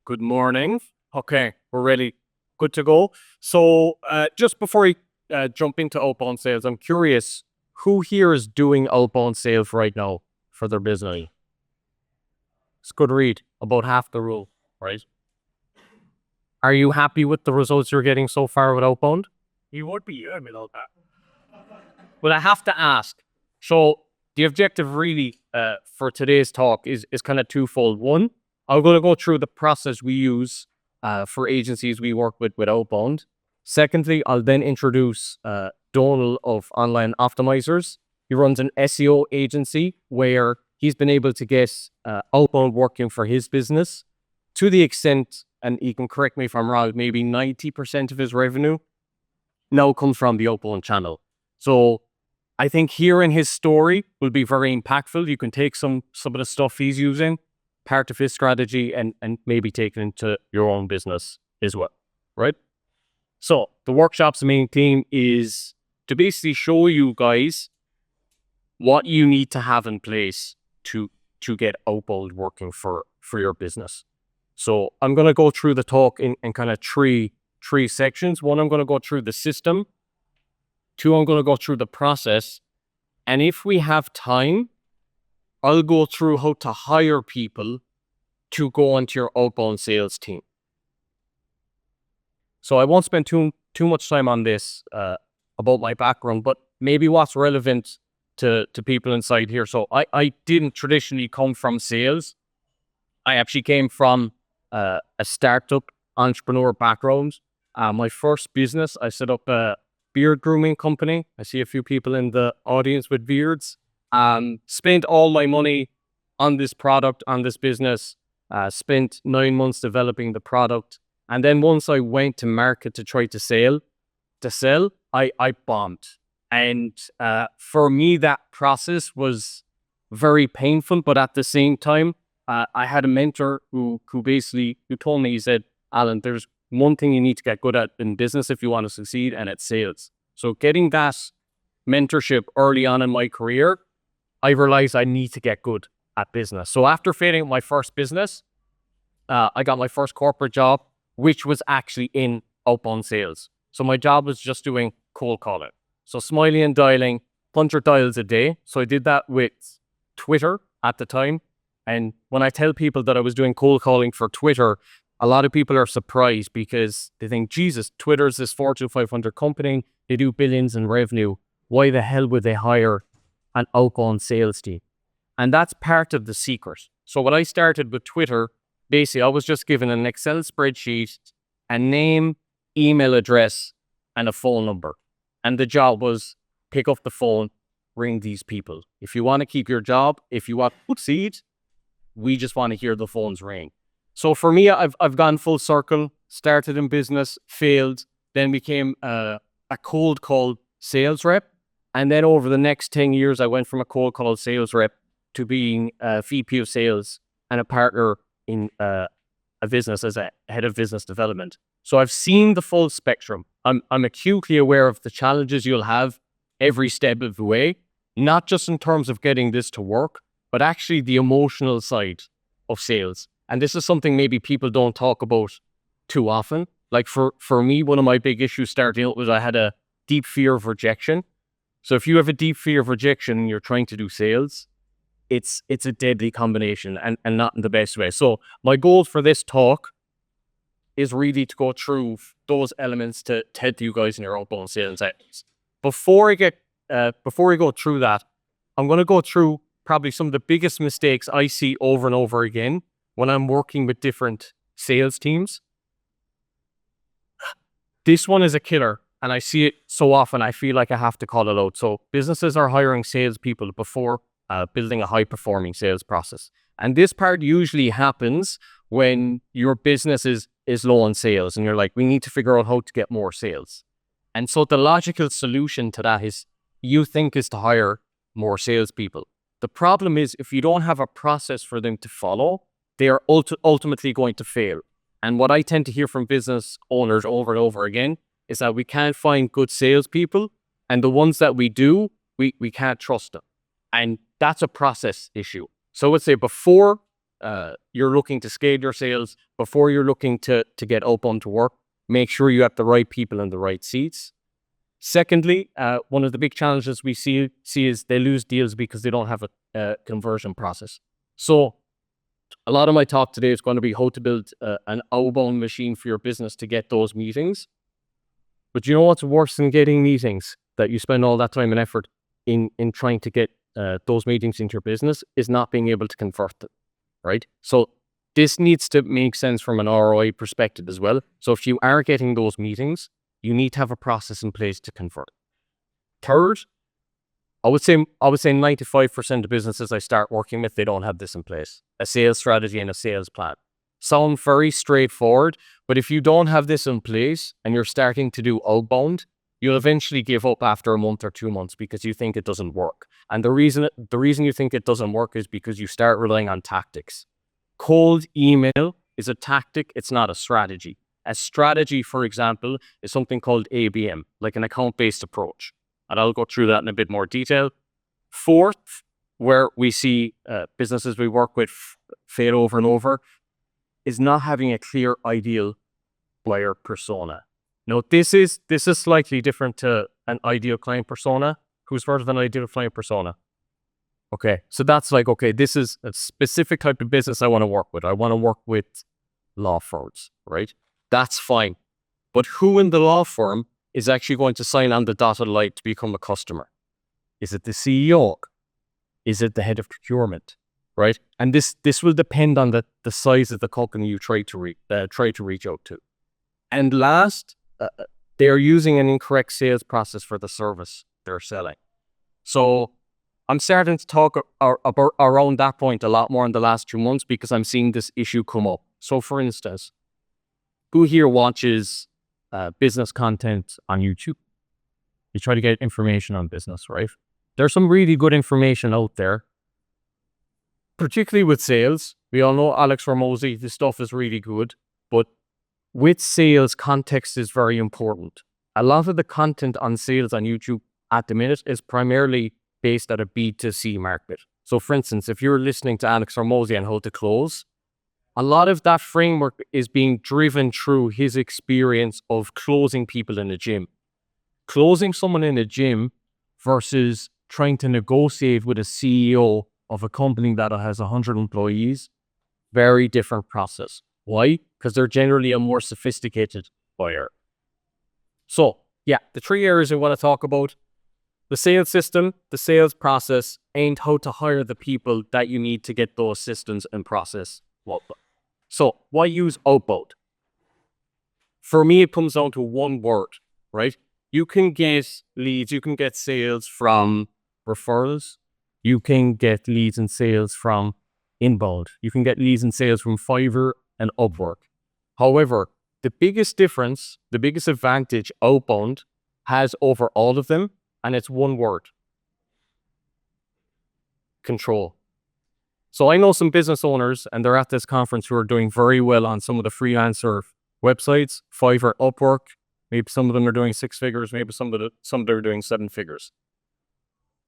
Good morning. Okay, we're ready. Good to go. So, just before we jump into outbound sales, I'm curious who here is doing outbound sales right now for their business? It's good read. About half the rule, right? Are you happy with the results you're getting so far with outbound? You would be, without that. Well, I have to ask. So, the objective really for today's talk is kind of twofold. One, I'm going to go through the process we use for agencies we work with outbound. Secondly, I'll then introduce Donal of Online Optimizers. He runs an SEO agency where he's been able to get outbound working for his business to the extent, and he can correct me if I'm wrong, maybe 90% of his revenue now comes from the outbound channel. So I think hearing his story will be very impactful. You can take some of the stuff he's using, part of his strategy, and maybe take it into your own business as well, right? So the workshop's main theme is to basically show you guys what you need to have in place to get outbound working for your business. So I'm going to go through the talk in kind of three sections. One, I'm going to go through the system. Two, I'm going to go through the process. And if we have time, I'll go through how to hire people to go onto your outbound sales team. So I won't spend too much time on this about my background, but maybe what's relevant to people inside here. So I didn't traditionally come from sales. I actually came from a startup entrepreneur background. My first business, I set up a beard grooming company. I see a few people in the audience with beards. Spent all my money on this product, on this business. Spent 9 months developing the product. And then once I went to market to try to sell, I bombed. And for me, that process was very painful. But at the same time, I had a mentor who told me, he said, Alan, there's one thing you need to get good at in business if you want to succeed, and it's sales. So getting that mentorship early on in my career, I realized I need to get good at business. So after failing my first business, I got my first corporate job, which was actually in outbound sales. So my job was just doing cold calling. So smiling and dialing, 100 dials a day. So I did that with Twitter at the time. And when I tell people that I was doing cold calling for Twitter, a lot of people are surprised because they think, Jesus, Twitter's this Fortune 500 company. They do billions in revenue. Why the hell would they hire an outbound sales team? And that's part of the secret. So when I started with Twitter, basically I was just given an Excel spreadsheet, a name, email address, and a phone number. And the job was pick up the phone, ring these people. If you want to keep your job, if you want to succeed, we just want to hear the phones ring. So for me, I've gone full circle, started in business, failed, then became a cold call sales rep. And then over the next 10 years, I went from a cold call sales rep to being a VP of sales and a partner in a business as a head of business development. So I've seen the full spectrum. I'm acutely aware of the challenges you'll have every step of the way, not just in terms of getting this to work, but actually the emotional side of sales. And this is something maybe people don't talk about too often. Like for me, one of my big issues starting out was I had a deep fear of rejection. So if you have a deep fear of rejection and you're trying to do sales, it's a deadly combination and not in the best way. So my goal for this talk is really to go through those elements to help you guys in your outbound sales efforts. Before we go through that, I'm going to go through probably some of the biggest mistakes I see over and over again when I'm working with different sales teams. This one is a killer, and I see it so often, I feel like I have to call it out. So businesses are hiring salespeople before building a high-performing sales process. And this part usually happens when your business is low on sales, and you're like, we need to figure out how to get more sales. And so the logical solution to that is to hire more salespeople. The problem is if you don't have a process for them to follow, they are ultimately going to fail. And what I tend to hear from business owners over and over again is that we can't find good salespeople, and the ones that we do, we can't trust them. And that's a process issue. So I would say before you're looking to scale your sales, before you're looking to get outbound to work, make sure you have the right people in the right seats. Secondly, one of the big challenges we see is they lose deals because they don't have a conversion process. So a lot of my talk today is going to be how to build an outbound machine for your business to get those meetings. But you know what's worse than getting meetings that you spend all that time and effort in trying to get those meetings into your business is not being able to convert them, right? So this needs to make sense from an ROI perspective as well. So if you are getting those meetings, you need to have a process in place to convert. Third, I would say 95% of businesses I start working with, they don't have this in place. A sales strategy and a sales plan. Sound very straightforward, but if you don't have this in place and you're starting to do outbound, you'll eventually give up after a month or 2 months because you think it doesn't work. And the reason you think it doesn't work is because you start relying on tactics. Cold email is a tactic, it's not a strategy. A strategy, for example, is something called ABM, like an account-based approach. And I'll go through that in a bit more detail. Fourth, where we see businesses we work with fail over and over, is not having a clear ideal buyer persona. Now, this is slightly different to an ideal client persona. Who's heard of an ideal client persona? Okay, so that's like, okay, this is a specific type of business I want to work with. I want to work with law firms, right? That's fine. But who in the law firm is actually going to sign on the dotted line to become a customer? Is it the CEO? Is it the head of procurement? Right? And this will depend on the size of the company you try to reach out to. And last, they are using an incorrect sales process for the service they're selling. So I'm starting to talk about around that point a lot more in the last 2 months because I'm seeing this issue come up. So for instance, who here watches business content on YouTube? You try to get information on business, right? There's some really good information out there, particularly with sales. We all know Alex Ramosi, this stuff is really good, but with sales, context is very important. A lot of the content on sales on YouTube at the minute is primarily based at a B2C market. So for instance, if you're listening to Alex Ramosi on how to close, a lot of that framework is being driven through his experience of closing people in a gym. Closing someone in a gym versus trying to negotiate with a CEO of a company that has 100 employees, very different process. Why? Because they're generally a more sophisticated buyer. So, yeah, the 3 areas I want to talk about: the sales system, the sales process, and how to hire the people that you need to get those systems and process. So, why use outbound? For me, it comes down to one word, right? You can get leads, you can get sales from referrals, you can get leads and sales from inbound, you can get leads and sales from Fiverr and Upwork. However, the biggest difference, the biggest advantage outbound has over all of them, and it's one word: control. So I know some business owners, and they're at this conference, who are doing very well on some of the freelancer websites, Fiverr, Upwork. Maybe some of them are doing 6 figures, maybe some of them are doing 7 figures.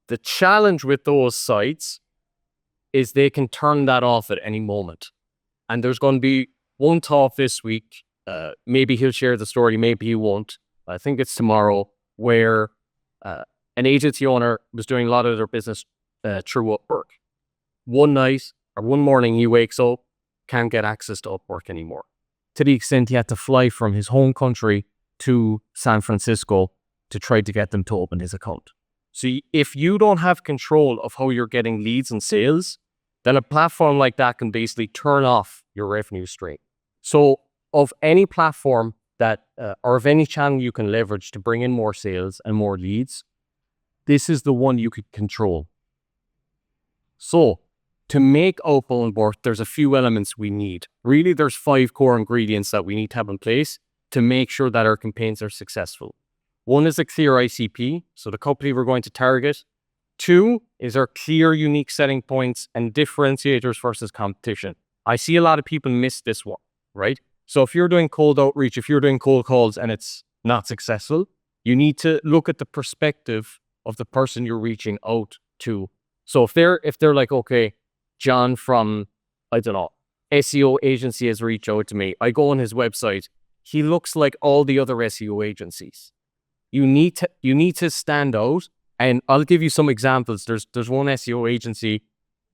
The challenge with those sites is they can turn that off at any moment. And there's going to be one talk this week. Maybe he'll share the story, maybe he won't. I think it's tomorrow, where an agency owner was doing a lot of their business through Upwork. One night or one morning, he wakes up, can't get access to Upwork anymore, to the extent he had to fly from his home country to San Francisco to try to get them to open his account. So if you don't have control of how you're getting leads and sales, then a platform like that can basically turn off your revenue stream. So of any platform that, or of any channel you can leverage to bring in more sales and more leads, this is the one you could control. So to make outbound work, there's a few elements we need. Really, there's 5 core ingredients that we need to have in place to make sure that our campaigns are successful. 1 is a clear ICP, so the company we're going to target. 2 is our clear, unique selling points and differentiators versus competition. I see a lot of people miss this one, right? So if you're doing cold outreach, if you're doing cold calls and it's not successful, you need to look at the perspective of the person you're reaching out to. So if they're like, okay, John from I don't know, SEO agency has reached out to me. I go on his website. He looks like all the other SEO agencies. You need to stand out. And I'll give you some examples. There's one SEO agency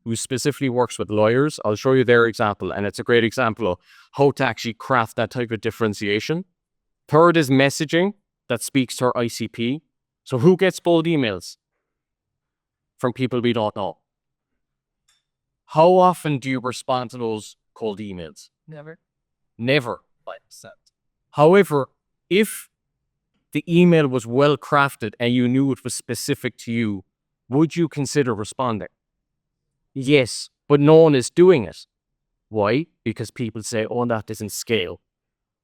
who specifically works with lawyers. I'll show you their example, and it's a great example of how to actually craft that type of differentiation. Third is messaging that speaks to our ICP. So who gets bold emails? From people we don't know. How often do you respond to those cold emails? Never. However, if the email was well crafted and you knew it was specific to you, would you consider responding? Yes, but no one is doing it. Why? Because people say, oh, that doesn't scale.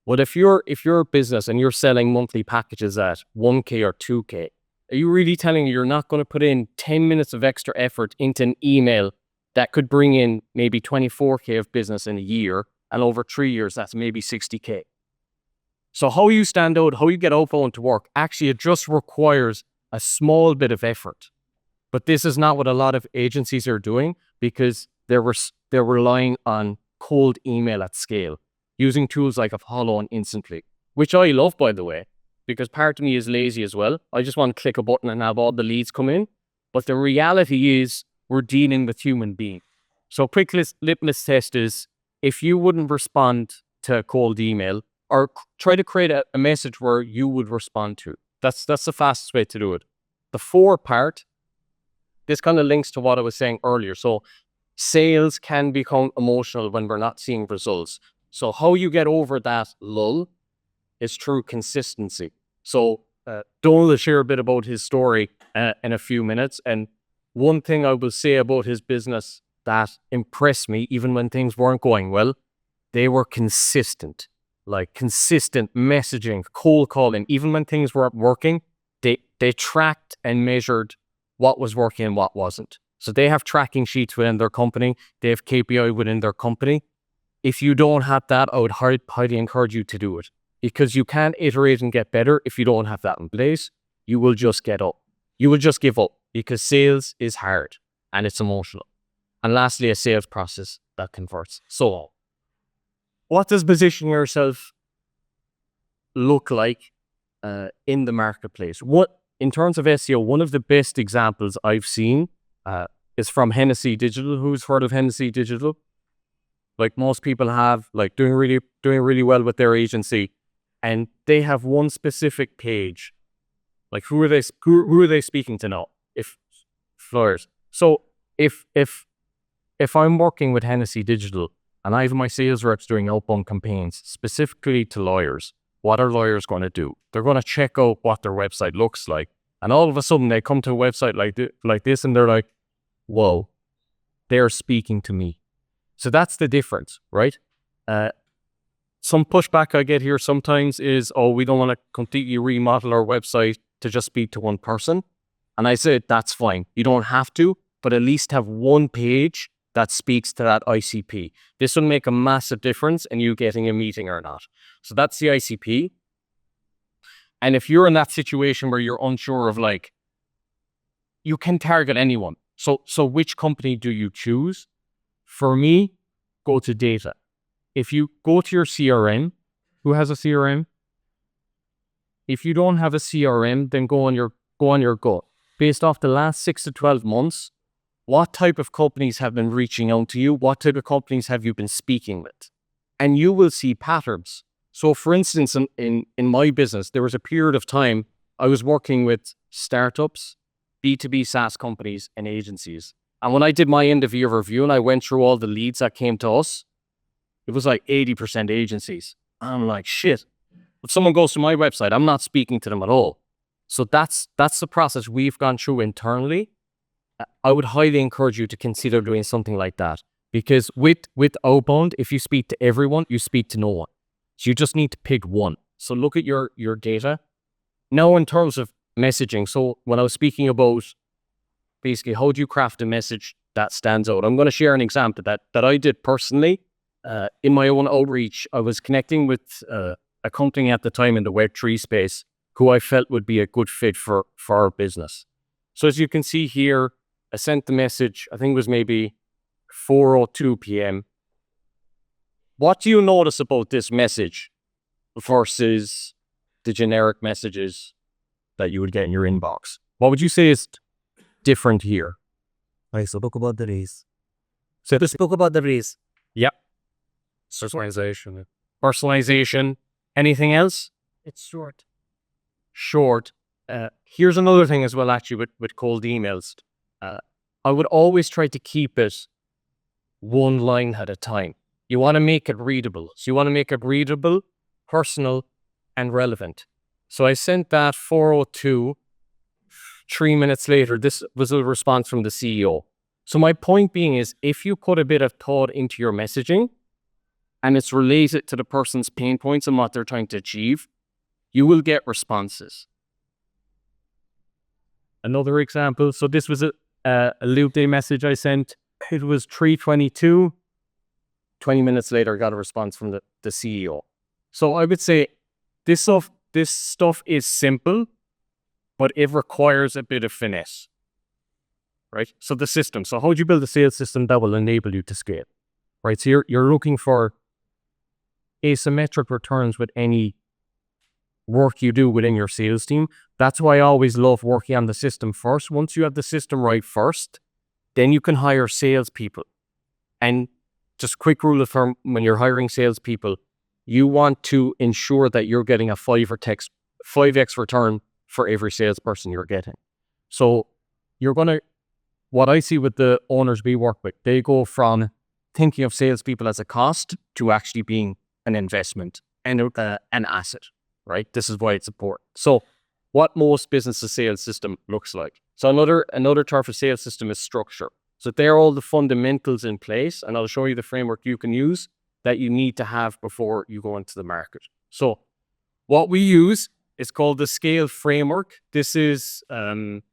Well, if you're a business and you're selling monthly packages at 1K or 2K, are you really telling me you're not going to put in 10 minutes of extra effort into an email that could bring in maybe 24K of business in a year, and over 3 years, that's maybe 60K? So how you stand out, how you get outbound to work, actually it just requires a small bit of effort. But this is not what a lot of agencies are doing, because they're relying on cold email at scale, using tools like a follow on instantly, which I love, by the way, because part of me is lazy as well. I just want to click a button and have all the leads come in. But the reality is we're dealing with human beings. So quick litmus test is, if you wouldn't respond to a cold email, or try to create a message where you would respond to. That's the fastest way to do it. The 4 part, this kind of links to what I was saying earlier. So sales can become emotional when we're not seeing results. So how you get over that lull is through consistency. So Donald will share a bit about his story in a few minutes. And one thing I will say about his business that impressed me, even when things weren't going well, they were consistent. Like consistent messaging, cold calling. Even when things weren't working, they tracked and measured what was working and what wasn't. So they have tracking sheets within their company. They have KPI within their company. If you don't have that, I would highly encourage you to do it, because you can't iterate and get better if you don't have that in place. You will just get up. You will just give up, because sales is hard and it's emotional. And lastly, a sales process that converts. So what does positioning yourself look like in the marketplace? In terms of SEO, one of the best examples I've seen is from Hennessy Digital. Who's heard of Hennessy Digital? Like most people have, like doing really well with their agency, and they have one specific page. Like who are they speaking to now? If lawyers. So if I'm working with Hennessy Digital, and I have my sales reps doing outbound campaigns specifically to lawyers, what are lawyers going to do? They're going to check out what their website looks like. And all of a sudden they come to a website like this and they're like, whoa, they're speaking to me. So that's the difference, right? Some pushback I get here sometimes is, oh, we don't want to completely remodel our website to just speak to one person. And I said, that's fine. You don't have to, but at least have one page that speaks to that ICP. This will make a massive difference in you getting a meeting or not. So that's the ICP. And if you're in that situation where you're unsure of, like, you can target anyone. So which company do you choose? For me, go to data. If you go to your CRM, who has a CRM? If you don't have a CRM, then go on your gut. Based off the last 6 to 12 months, what type of companies have been reaching out to you? What type of companies have you been speaking with? And you will see patterns. So for instance, in my business, there was a period of time I was working with startups, B2B SaaS companies, and agencies. And when I did my end of year review and I went through all the leads that came to us, it was like 80% agencies. And I'm like, shit. If someone goes to my website, I'm not speaking to them at all. So that's the process we've gone through internally. I would highly encourage you to consider doing something like that, because with Outbound, if you speak to everyone, you speak to no one. So you just need to pick one. So look at your data. Now, in terms of messaging, so when I was speaking about basically how do you craft a message that stands out, I'm going to share an example that I did personally. In my own outreach, I was connecting with a company at the time in the Web3 space who I felt would be a good fit for our business. So as you can see here, I sent the message, I think it was maybe 4:02 p.m. what do you notice about this message versus the generic messages that you would get in your inbox? What would you say is different here? I spoke about the race. So We spoke about the race. yeah, Personalization. personalization. Anything else? It's short. Short. Here's another thing as well, actually, with cold emails. I would always try to keep it one line at a time. You want to make it readable. So you want to make it readable, personal, and relevant. So I sent that 4:02. 3 minutes later, this was a response from the CEO. So my point being is, if you put a bit of thought into your messaging and it's related to the person's pain points and what they're trying to achieve, you will get responses. Another example. So this was a loop day message I sent. It was 3:22. 20 minutes later, I got a response from the CEO. So I would say this stuff is simple, but it requires a bit of finesse, right? So the system. So how do you build a sales system that will enable you to scale, right? So you're looking for asymmetric returns with any work you do within your sales team. That's why I always love working on the system first. Once you have the system right first, then you can hire salespeople. And just quick rule of thumb, when you're hiring salespeople, you want to ensure that you're getting a 5x return for every salesperson you're getting. So what I see with the owners we work with, they go from thinking of salespeople as a cost to actually being an investment and an asset, right? This is why it's important. So what most businesses' sales system looks like. So another term for sales system is structure. So there are all the fundamentals in place, and I'll show you the framework you can use that you need to have before you go into the market. So what we use is called the scale framework. This is an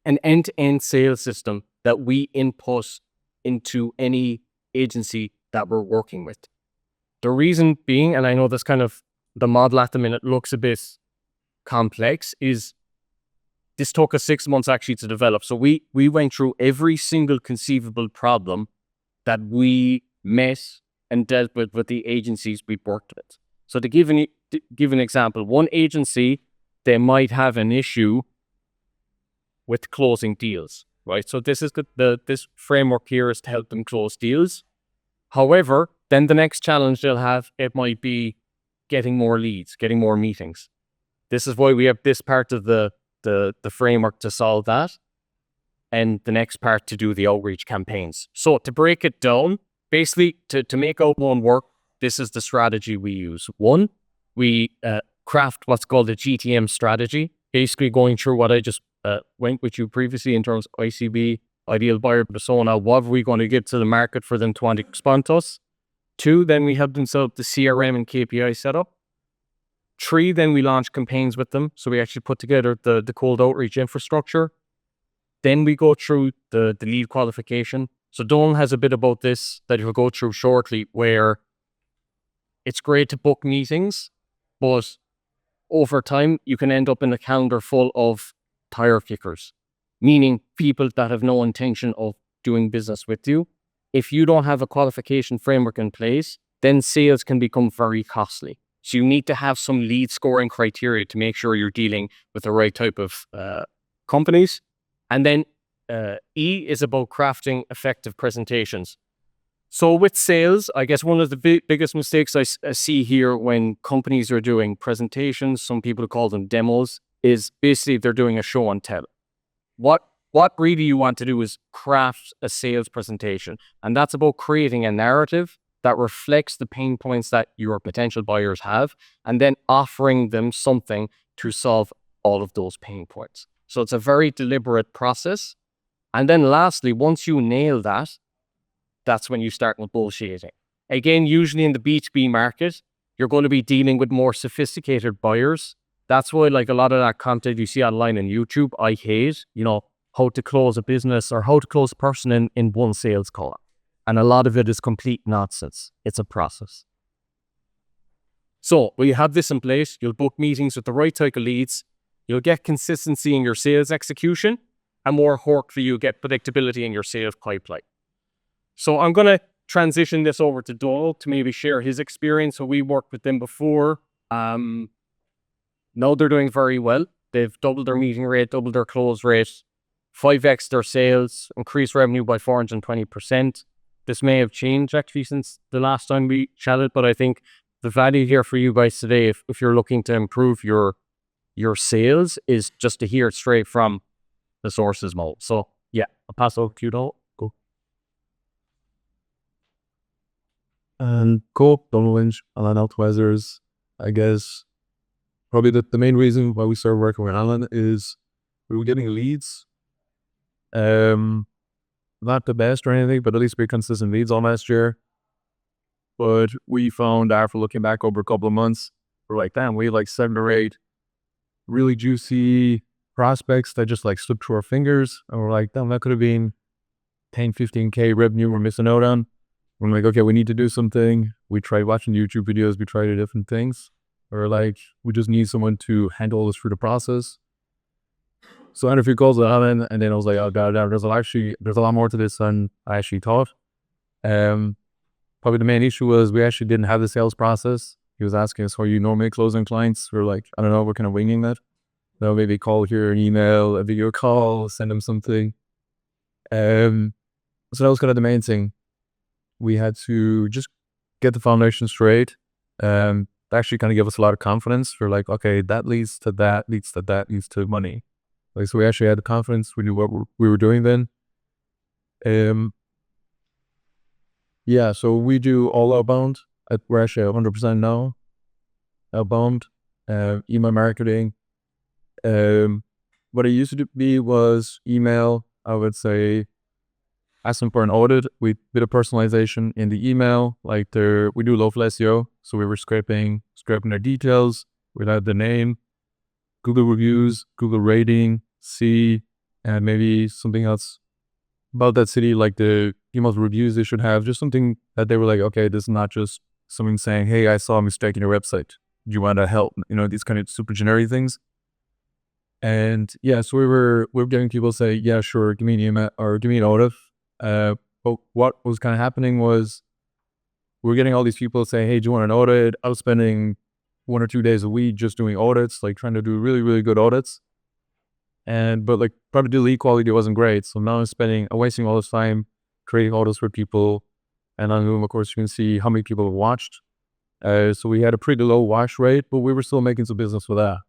end-to-end sales system that we input into any agency that we're working with. The reason being, and I know this kind of, the model at the minute looks a bit complex, is this took us 6 months actually to develop. So we went through every single conceivable problem that we met and dealt with the agencies we worked with. So to give an example, one agency, they might have an issue with closing deals, right? So this is this framework here is to help them close deals. However, then the next challenge they'll have, it might be getting more leads, getting more meetings. This is why we have this part of the framework to solve that, and the next part to do the outreach campaigns. So to break it down, basically to make Outbound work, this is the strategy we use. One, we craft what's called a GTM strategy, basically going through what I just went with you previously in terms of ICB, ideal buyer persona. What are we going to give to the market for them to want to respond to us? 2, then we help them set up the CRM and KPI setup. 3, then we launch campaigns with them. So we actually put together the cold outreach infrastructure. Then we go through the lead qualification. So Donald has a bit about this that he'll go through shortly, where it's great to book meetings, but over time you can end up in a calendar full of tire kickers, meaning people that have no intention of doing business with you. If you don't have a qualification framework in place, then sales can become very costly. So you need to have some lead scoring criteria to make sure you're dealing with the right type of companies. And then E is about crafting effective presentations. So with sales, I guess one of the biggest mistakes I see here when companies are doing presentations, some people call them demos, is basically they're doing a show and tell. What really you want to do is craft a sales presentation. And that's about creating a narrative that reflects the pain points that your potential buyers have, and then offering them something to solve all of those pain points. So it's a very deliberate process. And then lastly, once you nail that, that's when you start negotiating. Again, usually in the B2B market, you're going to be dealing with more sophisticated buyers. That's why, like, a lot of that content you see online on YouTube, I hate, how to close a business or how to close a person in one sales call. And a lot of it is complete nonsense. It's a process. So when you have this in place, you'll book meetings with the right type of leads. You'll get consistency in your sales execution. And more importantly, you'll get predictability in your sales pipeline. So I'm going to transition this over to Doyle to maybe share his experience. So we worked with them before. Now they're doing very well. They've doubled their meeting rate, doubled their close rate, 5x their sales, increased revenue by 420%. This may have changed actually since the last time we chatted, but I think the value here for you guys today, if you're looking to improve your sales, is just to hear it straight from the source's mouth. So yeah, I'll pass over to you, Doyle. Go. Cool. Donald Lynch, Alan Altweathers. I guess probably the main reason why we started working with Alan is we were getting leads. Not the best or anything, but at least we consistent leads all last year. But we found after looking back over a couple of months, we're like, damn, we had like 7 or 8 really juicy prospects that just like slipped through our fingers. And we're like, damn, that could have been 10, 15K revenue we're missing out on. We're like, okay, we need to do something. We tried watching YouTube videos. We tried different things. Or like, we just need someone to handle us through the process. So I had a few calls with Alan, and then I was like, oh god, there's a lot more to this than I actually thought. Probably the main issue was we actually didn't have the sales process. He was asking us, how are you normally closing clients? We're like, I don't know, we're kind of winging that. So maybe call here, an email, a video call, send them something. So that was kind of the main thing. We had to just get the foundation straight. That actually kind of gave us a lot of confidence. We're like, okay, that leads to that, leads to that, leads to money. Like, so we actually had the confidence. We knew what we were doing then. Yeah, so we do all outbound. We're actually 100% now outbound. Email marketing. What it used to be was email. I would say asking for an audit. We did a personalization in the email. Like we do local SEO. So we were scraping their details. We'd have the name, Google reviews, Google rating, and maybe something else about that city, like the email reviews they should have, just something that they were like, okay, this is not just someone saying, hey, I saw a mistake in your website. Do you want to help? These kind of super generic things. And yeah, so we were getting people say, yeah, sure, give me an email or give me an audit. But what was kind of happening was we were getting all these people saying, hey, do you want an audit? I was spending 1 or 2 days a week just doing audits, like trying to do really, really good audits. But like probably the lead quality wasn't great. So now I'm wasting all this time creating audits for people. And on Zoom, of course, you can see how many people have watched. So we had a pretty low watch rate, but we were still making some business with that.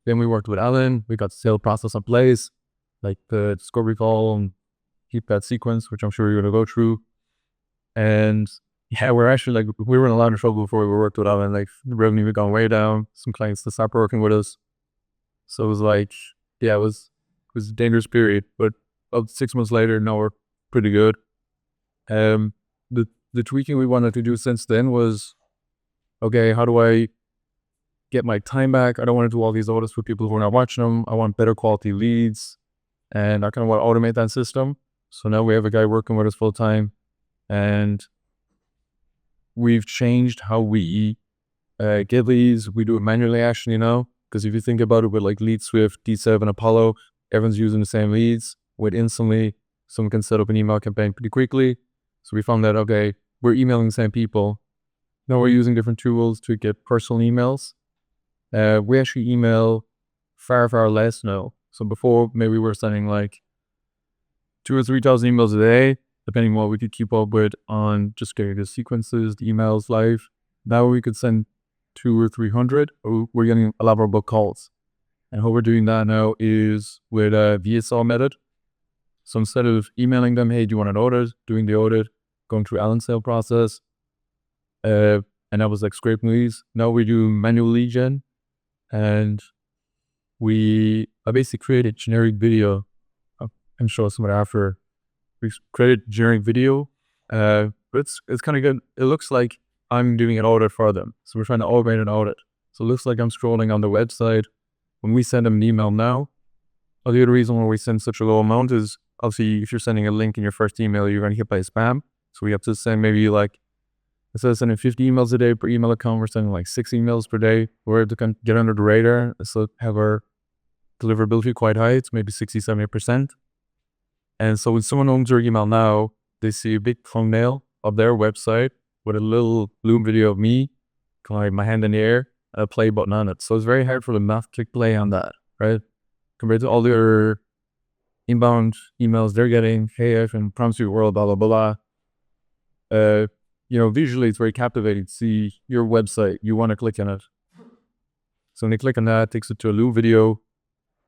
Then we worked with Alan. We got the sales process in place, like the discovery call and keep that sequence, which I'm sure you're going to go through. And yeah, we're actually like, we were in a lot of trouble before we worked with Alan. Like the revenue had gone way down. Some clients to stop working with us. So it was like, yeah, it was a dangerous period. But about 6 months later, now we're pretty good. The tweaking we wanted to do since then was, okay, how do I get my time back? I don't want to do all these audits for people who are not watching them. I want better quality leads, and I kind of want to automate that system. So now we have a guy working with us full time, and we've changed how we get leads. We do it manually actually now, because if you think about it with like Lead Swift, D7, Apollo, everyone's using the same leads. With Instantly, someone can set up an email campaign pretty quickly. So we found that, okay, we're emailing the same people. Now we're using different tools to get personal emails. We actually email far, far less now. So before, maybe we were sending like 2,000 or 3,000 emails a day, depending on what we could keep up with on just getting the sequences, the emails live. Now we could send 200 or 300, or we're getting a lot more bulk calls. And how we're doing that now is with a VSL method. So instead of emailing them, hey, do you want an audit? Doing the audit, going through Alan's sale process, and that was like scraping leads. Now we do manual lead gen, and I basically created generic video. I'm sure some of it after. We created generic video, but it's kind of good. It looks like I'm doing an audit for them. So we're trying to automate an audit. So it looks like I'm scrolling on the website. When we send them an email now, the other reason why we send such a low amount is obviously if you're sending a link in your first email, you're going to get by spam. So we have to send maybe like, instead of sending 50 emails a day per email account, we're sending like 6 emails per day. We're able to get under the radar. So have our deliverability quite high. It's maybe 60-70%. And so when someone owns your email now, they see a big thumbnail of their website with a little Loom video of me, kind of like my hand in the air, and a play button on it. So it's very hard for them not to click play on that, right? Compared to all the other inbound emails they're getting, hey, I can promise you a world, blah, blah, blah, blah. Visually it's very captivating to see your website. You want to click on it. So when they click on that, it takes it to a Loom video.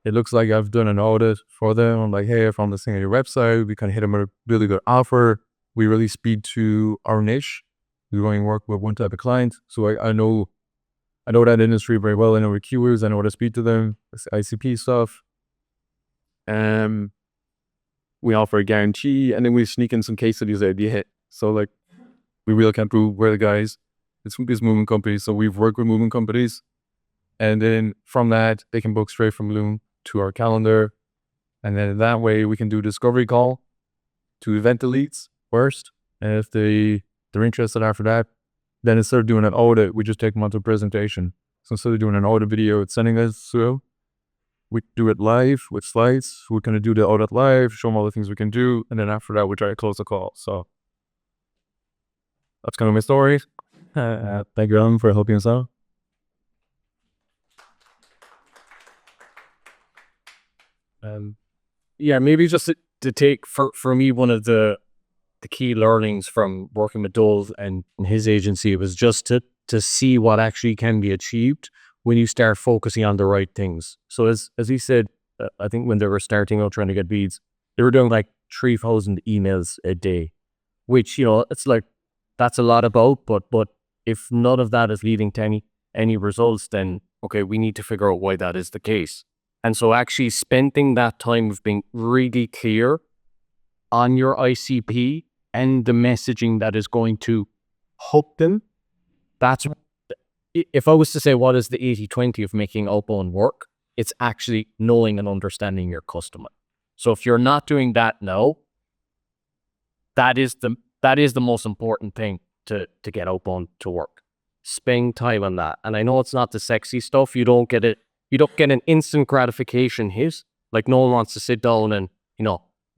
It looks like I've done an audit for them. I'm like, hey, I found this thing on your website. We kind of hit them with a really good offer. We really speak to our niche. We only work with one type of client. So I know that industry very well. I know the keywords. I know how to speak to them. It's ICP stuff. We offer a guarantee, and then we sneak in some case studies that you hit. So like, we really can't prove we're the guys. It's movement companies. So we've worked with movement companies. And then from that, they can book straight from Loom to our calendar. And then that way we can do discovery call to event the leads first. And if they're interested after that, then instead of doing an audit, we just take them onto a presentation. So instead of doing an audit video, it's sending us through. We do it live with slides. We're going to do the audit live, show them all the things we can do. And then after that, we try to close the call. So that's kind of my story. Thank you, Alan, for helping us out. Maybe just to take for me, one of the key learnings from working with Dole and his agency was just to see what actually can be achieved when you start focusing on the right things. So as he said, I think when they were starting out trying to get leads, they were doing like 3,000 emails a day, which, it's like, that's a lot about, but if none of that is leading to any results, then okay, we need to figure out why that is the case. And so actually spending that time of being really clear on your ICP and the messaging that is going to hook them, that's, if I was to say what is the 80-20 of making outbound work, it's actually knowing and understanding your customer. So if you're not doing that now, that is the most important thing to get outbound to work. Spend time on that. And I know it's not the sexy stuff. You don't get an instant gratification hit. Like, no one wants to sit down and,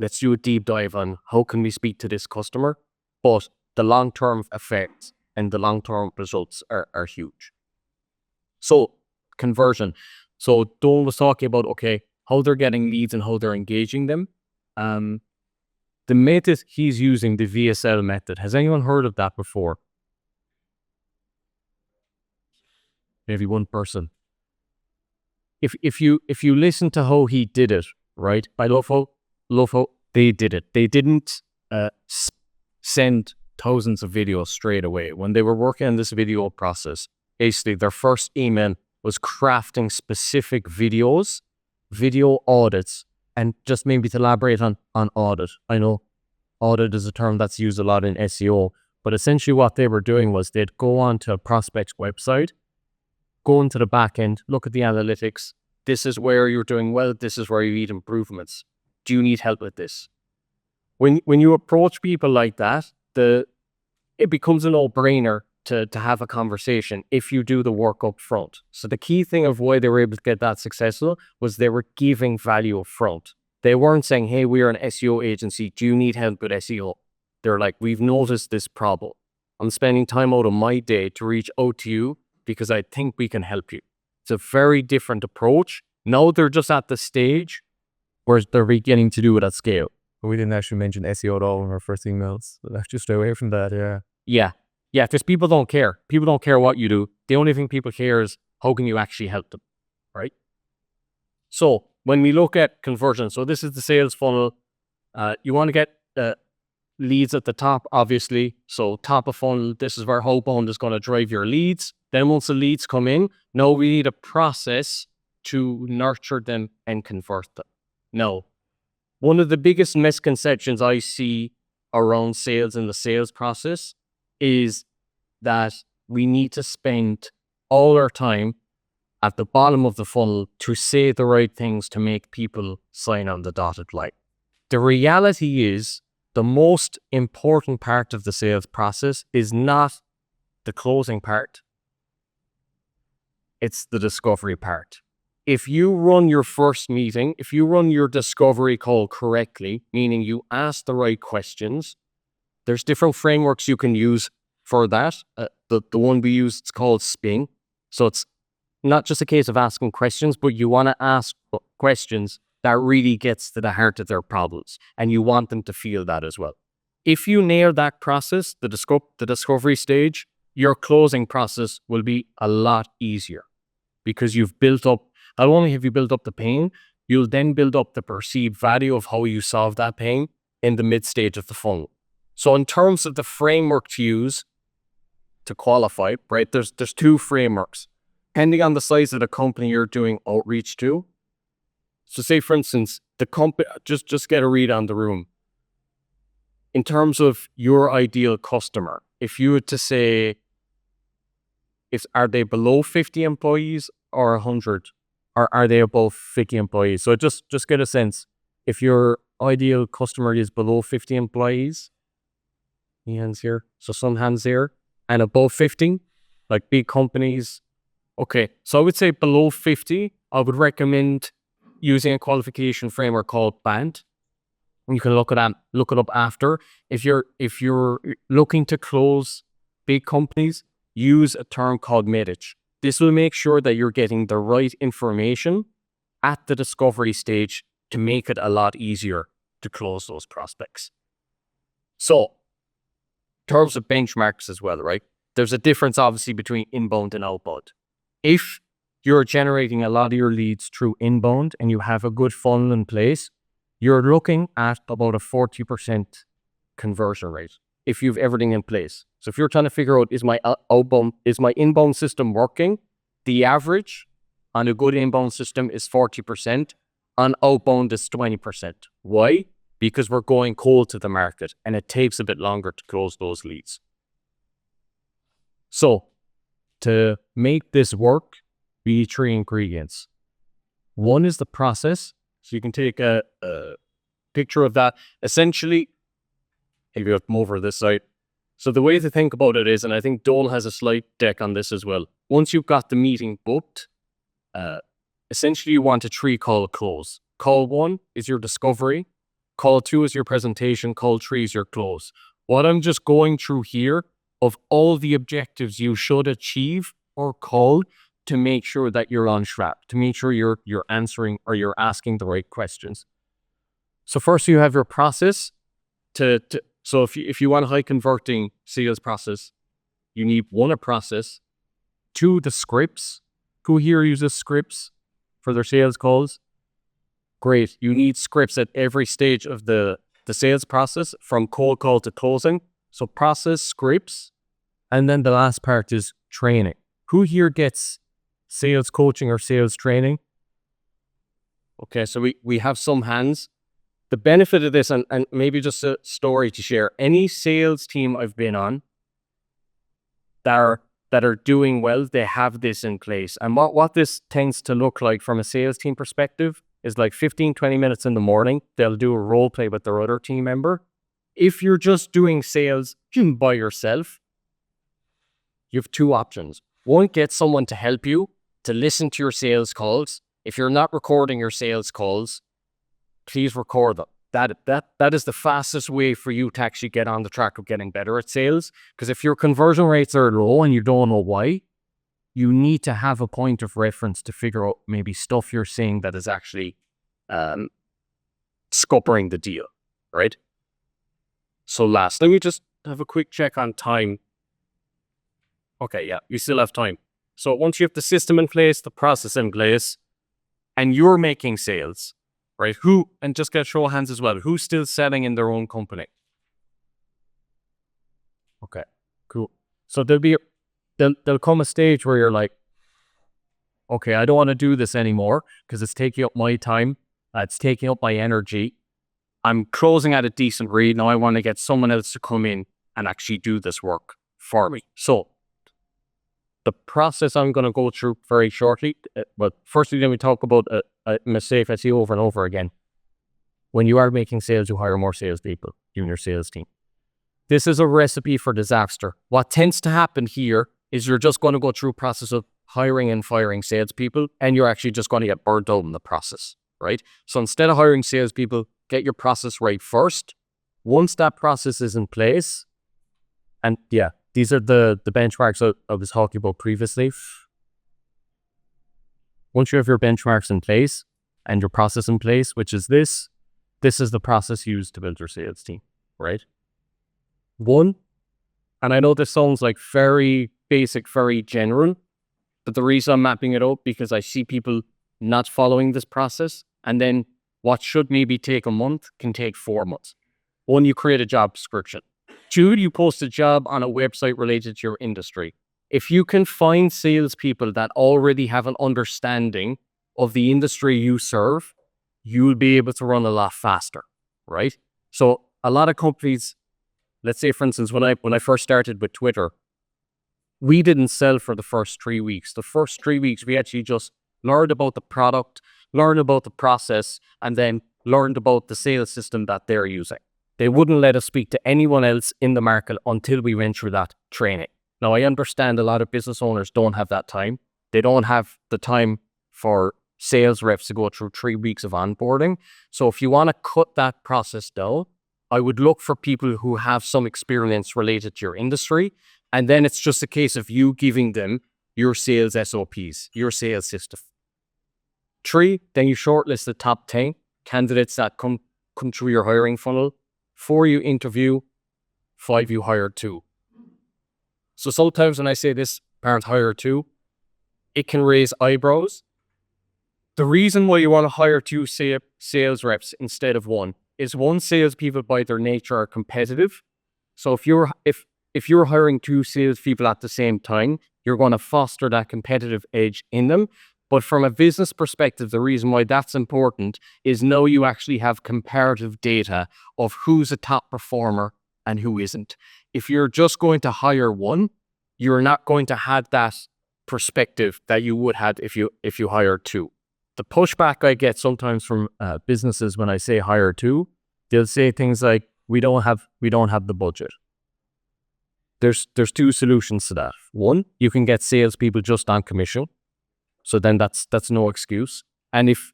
let's do a deep dive on how can we speak to this customer. But the long-term effects and the long-term results are huge. So conversion. So Dole was talking about, okay, how they're getting leads and how they're engaging them. The method he's using, the VSL method. Has anyone heard of that before? Maybe one person. If you listen to how he did it, right? I love how they did it. They didn't send thousands of videos straight away. When they were working on this video process, basically their first email was crafting specific videos, video audits, and just maybe to elaborate on audit. I know audit is a term that's used a lot in SEO, but essentially what they were doing was they'd go onto a prospect's website, go into the back end, look at the analytics. This is where you're doing well. This is where you need improvements. Do you need help with this? When you approach people like that, it becomes a no-brainer to have a conversation if you do the work up front. So the key thing of why they were able to get that successful was they were giving value up front. They weren't saying, hey, we're an SEO agency. Do you need help with SEO? They're like, we've noticed this problem. I'm spending time out of my day to reach out to you because I think we can help you. It's a very different approach. Now they're just at the stage where they're beginning to do it at scale. We didn't actually mention SEO at all in our first emails. So let's just stay away from that, Yeah, because people don't care. People don't care what you do. The only thing people care is how can you actually help them, right? So when we look at conversion, so this is the sales funnel. You want to get leads at the top, obviously. So top of funnel, this is where Outbound is going to drive your leads. Then once the leads come in, now we need a process to nurture them and convert them. Now, one of the biggest misconceptions I see around sales in the sales process is that we need to spend all our time at the bottom of the funnel to say the right things to make people sign on the dotted line. The reality is the most important part of the sales process is not the closing part. It's the discovery part. If you run your first meeting, if you run your discovery call correctly, meaning you ask the right questions, There's different frameworks you can use for that. The one we use, it's called SPIN. So it's not just a case of asking questions, but you want to ask questions that really gets to the heart of their problems, and you want them to feel that as well. If you nail that process, the discovery stage, your closing process will be a lot easier, because you've built up, not only have you built up the pain, you'll then build up the perceived value of how you solve that pain in the mid stage of the funnel. So in terms of the framework to use to qualify, right, there's two frameworks, depending on the size of the company you're doing outreach to. So say, for instance, the company, just get a read on the room. In terms of your ideal customer, if you were to say, are they below 50 employees or 100? Or are they above 50 employees? So just get a sense. If your ideal customer is below 50 employees, any hands here? So some hands here. And above 50, like big companies. Okay, so I would say below 50, I would recommend using a qualification framework called BAND. You can look it up after. If you're looking to close big companies, use a term called MEDIC. This will make sure that you're getting the right information at the discovery stage to make it a lot easier to close those prospects. So, in terms of benchmarks as well, right? There's a difference obviously between inbound and outbound. If you're generating a lot of your leads through inbound and you have a good funnel in place, you're looking at about a 40% conversion rate if you've everything in place. So if you're trying to figure out, is my inbound system working? The average on a good inbound system is 40%. On outbound is 20%. Why? Because we're going cold to the market and it takes a bit longer to close those leads. So to make this work, we need 3 ingredients. One is the process. So you can take a picture of that. Essentially, maybe I'll come over this side. So the way to think about it is, and I think Dole has a slide deck on this as well. Once you've got the meeting booked, essentially you want a 3-call close. Call 1 is your discovery. Call 2 is your presentation. Call 3 is your close. What I'm just going through here of all the objectives you should achieve or call to make sure that you're on track, to make sure you're answering or you're asking the right questions. So first you have your process. So if you want a high converting sales process, you need 1, a process, 2, the scripts. Who here uses scripts for their sales calls? Great. You need scripts at every stage of the sales process, from cold call to closing. So process, scripts, and then the last part is training. Who here gets sales coaching or sales training? Okay, so we have some hands. The benefit of this, and maybe just a story to share, any sales team I've been on that are doing well, they have this in place. And what this tends to look like from a sales team perspective is like 15, 20 minutes in the morning, they'll do a role play with their other team member. If you're just doing sales by yourself, you have 2 options. 1, get someone to help you to listen to your sales calls. If you're not recording your sales calls, please record them. That is the fastest way for you to actually get on the track of getting better at sales. Because if your conversion rates are low and you don't know why, you need to have a point of reference to figure out maybe stuff you're saying that is actually scuppering the deal, right? So last, let me just have a quick check on time. Okay, yeah, you still have time. So once you have the system in place, the process in place, and you're making sales, right? And just get show of hands as well, who's still selling in their own company? Okay, cool. So there'll come a stage where you're like, okay, I don't want to do this anymore because it's taking up my time. It's taking up my energy. I'm closing at a decent rate. Now I want to get someone else to come in and actually do this work for me. So the process I'm going to go through very shortly. But firstly, let me talk about a mistake I see over and over again. When you are making sales, you hire more salespeople in your sales team. This is a recipe for disaster. What tends to happen here is you're just going to go through a process of hiring and firing salespeople, and you're actually just going to get burnt out in the process, right? So instead of hiring salespeople, get your process right first, Once that process is in place, and yeah, these are the benchmarks I was talking about previously. Once you have your benchmarks in place and your process in place, which is this is the process used to build your sales team, right? One, and I know this sounds like very basic, very general, but the reason I'm mapping it out because I see people not following this process, and then what should maybe take a month can take 4 months. One, you create a job description. Two, you post a job on a website related to your industry. If you can find salespeople that already have an understanding of the industry you serve, you'll be able to run a lot faster, right? So a lot of companies, let's say, for instance, when I first started with Twitter, we didn't sell for the first 3 weeks. The first 3 weeks, we actually just learned about the product, learned about the process, and then learned about the sales system that they're using. They wouldn't let us speak to anyone else in the market until we went through that training. Now, I understand a lot of business owners don't have that time. They don't have the time for sales reps to go through 3 weeks of onboarding. So if you want to cut that process down, I would look for people who have some experience related to your industry. And then it's just a case of you giving them your sales SOPs, your sales system. 3, then you shortlist the top 10 candidates that come through your hiring funnel. 4, you interview. 5, you hire 2. So sometimes when I say this part, hire 2, it can raise eyebrows. The reason why you want to hire 2 sales reps instead of 1 is, 1, salespeople by their nature are competitive. So if you're hiring 2 salespeople at the same time, you're going to foster that competitive edge in them. But from a business perspective, the reason why that's important is now you actually have comparative data of who's a top performer and who isn't. If you're just going to hire 1, you're not going to have that perspective that you would have if you hire 2. The pushback I get sometimes from businesses when I say hire 2, they'll say things like, we don't have the budget. There's 2 solutions to that. 1, you can get salespeople just on commission. So then that's no excuse. And if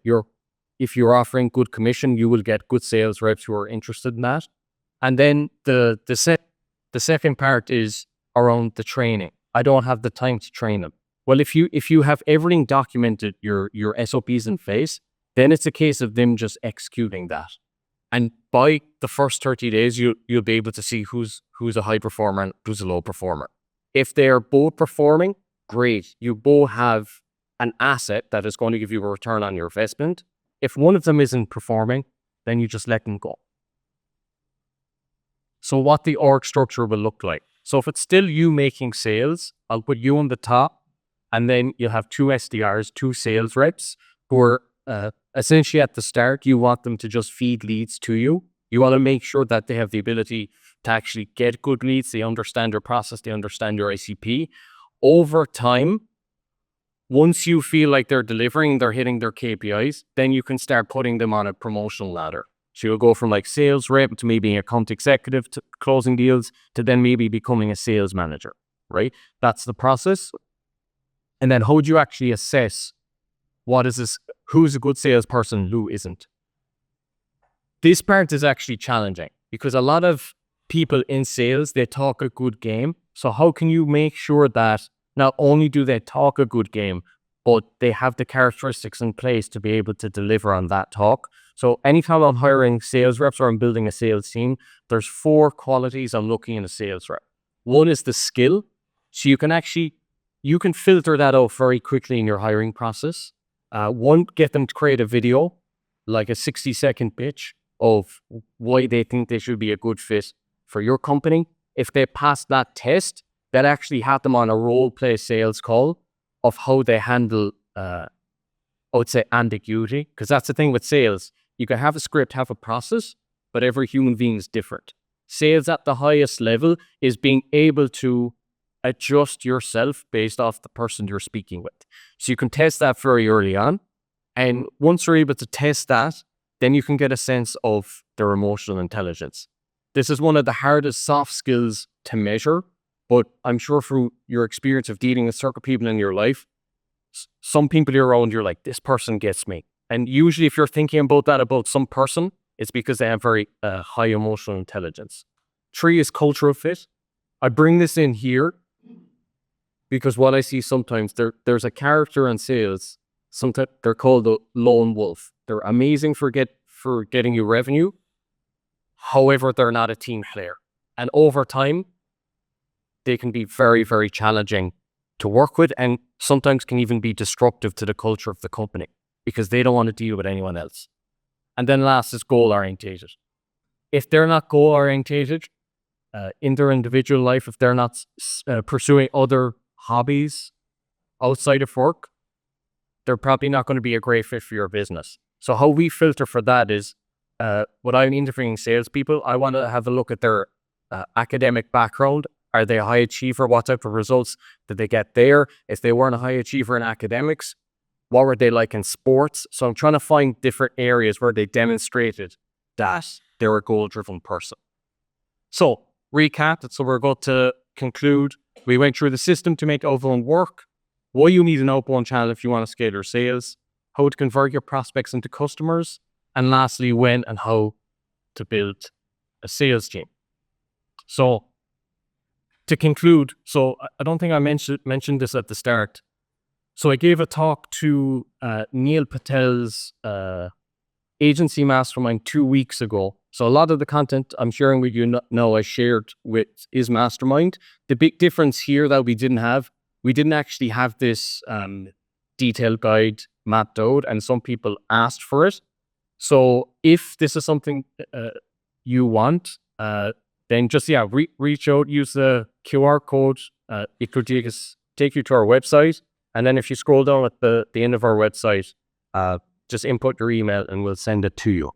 you're offering good commission, you will get good sales reps who are interested in that. And then the second part is around the training. I don't have the time to train them. Well, if you have everything documented, your SOPs in place, then it's a case of them just executing that. And by the first 30 days, you'll be able to see who's a high performer and who's a low performer. If they're both performing, great. You both have an asset that is going to give you a return on your investment. If one of them isn't performing, then you just let them go. So what the org structure will look like. So if it's still you making sales, I'll put you on the top, and then you'll have 2 SDRs, 2 sales reps who are essentially at the start, you want them to just feed leads to you. You want to make sure that they have the ability to actually get good leads. They understand your process. They understand your ICP. Over time, once you feel like they're delivering, they're hitting their KPIs, then you can start putting them on a promotional ladder. So you'll go from like sales rep to maybe account executive to closing deals to then maybe becoming a sales manager, right? That's the process. And then how do you actually assess who's a good salesperson, who isn't? This part is actually challenging because a lot of people in sales, they talk a good game. So how can you make sure that not only do they talk a good game, but they have the characteristics in place to be able to deliver on that talk? So anytime I'm hiring sales reps or I'm building a sales team, there's 4 qualities I'm looking in a sales rep. 1 is the skill. So you can filter that out very quickly in your hiring process. 1, get them to create a video, like a 60-second pitch of why they think they should be a good fit for your company. If they pass that test, that actually have them on a role play sales call of how they handle, I would say, ambiguity. Because that's the thing with sales. You can have a script, have a process, but every human being is different. Sales at the highest level is being able to adjust yourself based off the person you're speaking with. So you can test that very early on. And once you're able to test that, then you can get a sense of their emotional intelligence. This is one of the hardest soft skills to measure, but I'm sure through your experience of dealing with certain people in your life, some people you're around, you're like, this person gets me. And usually if you're thinking about that about some person, it's because they have very high emotional intelligence. 3 is cultural fit. I bring this in here because what I see sometimes, there's a character in sales, sometimes they're called the lone wolf. They're amazing for getting you revenue. However, they're not a team player. And over time, they can be very, very challenging to work with and sometimes can even be disruptive to the culture of the company because they don't want to deal with anyone else. And then last is goal-orientated. If they're not goal-orientated in their individual life, if they're not pursuing other hobbies outside of work, they're probably not going to be a great fit for your business. So how we filter for that is when I'm interviewing salespeople, I want to have a look at their academic background. Are they a high achiever? What type of results did they get there? If they weren't a high achiever in academics, what were they like in sports? So I'm trying to find different areas where they demonstrated that they're a goal-driven person. So recap, so we're going to conclude. We went through the system to make outbound work, why you need an outbound channel if you want to scale your sales, how to convert your prospects into customers, and lastly, when and how to build a sales team. So to conclude, so I don't think I mentioned this at the start. So I gave a talk to Neil Patel's agency mastermind 2 weeks ago. So a lot of the content I'm sharing with you now I shared with his mastermind. The big difference here that we didn't actually have this detailed guide mapped out, and some people asked for it. So if this is something you want, then just reach out, use the QR code. It could take you to our website. And then if you scroll down at the end of our website, just input your email and we'll send it to you.